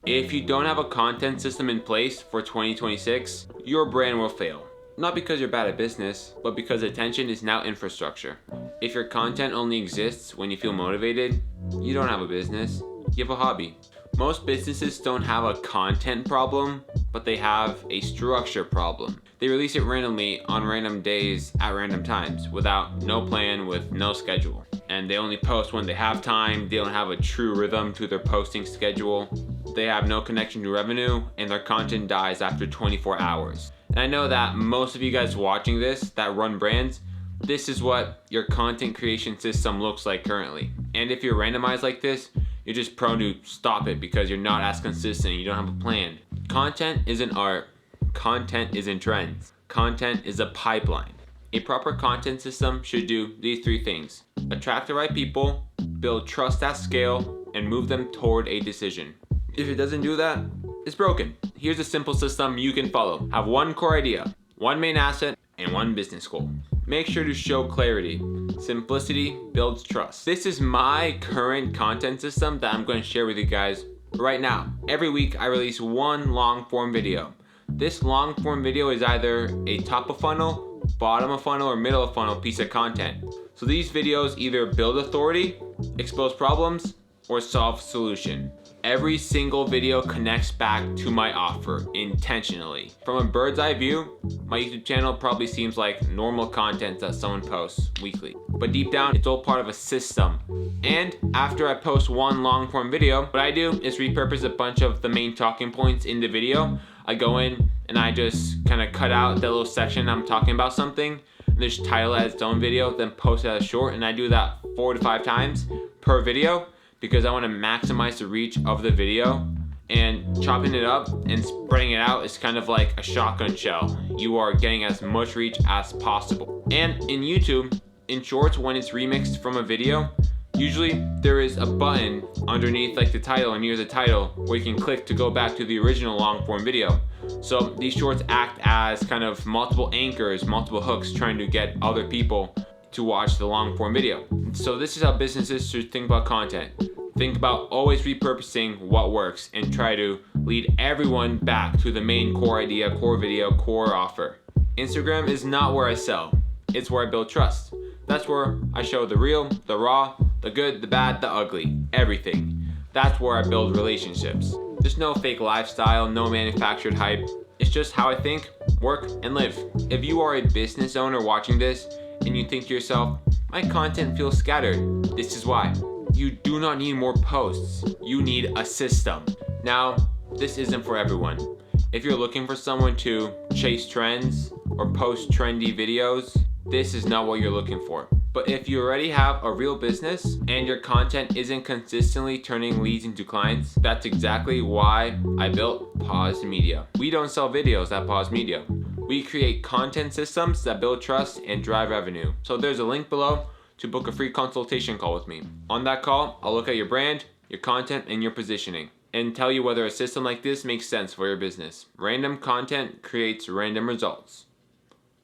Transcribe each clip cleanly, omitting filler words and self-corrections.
If you don't have a content system in place for 2026, your brand will fail. Not because you're bad at business, but because attention is now infrastructure. If your content only exists when you feel motivated, you don't have a business, you have a hobby. Most businesses don't have a content problem, but they have a structure problem. They release it randomly on random days at random times without no plan, with no schedule. And they only post when they have time. They don't have a true rhythm to their posting schedule. They have no connection to revenue, and their content dies after 24 hours. And I know that most of you guys watching this that run brands, this is what your content creation system looks like currently. And if you're randomized like this, you're just prone to stop it because you're not as consistent, you don't have a plan. Content isn't art, content isn't trends. Content is a pipeline. A proper content system should do these three things: attract the right people, build trust at scale, and move them toward a decision. If it doesn't do that, it's broken. Here's a simple system you can follow. Have one core idea, one main asset, and one business goal. Make sure to show clarity. Simplicity builds trust. This is my current content system that I'm going to share with you guys right now. Every week I release one long form video. This long form video is either a top of funnel, bottom of funnel, or middle of funnel piece of content. So these videos either build authority, expose problems, or solve solution. Every single video connects back to my offer intentionally. From a bird's eye view, my YouTube channel probably seems like normal content that someone posts weekly. But deep down, it's all part of a system. And after I post one long form video, what I do is repurpose a bunch of the main talking points in the video. I go in and I just kind of cut out the little section I'm talking about something, and just title it as its own video, then post it as short. And I do that 4 to 5 times per video, because I want to maximize the reach of the video. And chopping it up and spreading it out is kind of like a shotgun shell. You are getting as much reach as possible. And in YouTube, in shorts, when it's remixed from a video, usually there is a button underneath like the title and near the title where you can click to go back to the original long form video. So these shorts act as kind of multiple anchors, multiple hooks, trying to get other people to watch the long form video. So this is how businesses should think about content. Think about always repurposing what works and try to lead everyone back to the main core idea, core video, core offer. Instagram is not where I sell, it's where I build trust. That's where I show the real, the raw, the good, the bad, the ugly, everything. That's where I build relationships. There's no fake lifestyle, no manufactured hype. It's just how I think, work, and live. If you are a business owner watching this and you think to yourself, my content feels scattered, this is why. You do not need more posts. You need a system. Now, this isn't for everyone. If you're looking for someone to chase trends or post trendy videos, this is not what you're looking for. But if you already have a real business and your content isn't consistently turning leads into clients, that's exactly why I built Pause Media. We don't sell videos at Pause Media. We create content systems that build trust and drive revenue. So there's a link below to book a free consultation call with me. On that call, I'll look at your brand, your content, and your positioning, and tell you whether a system like this makes sense for your business. Random content creates random results.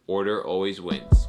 Order always wins.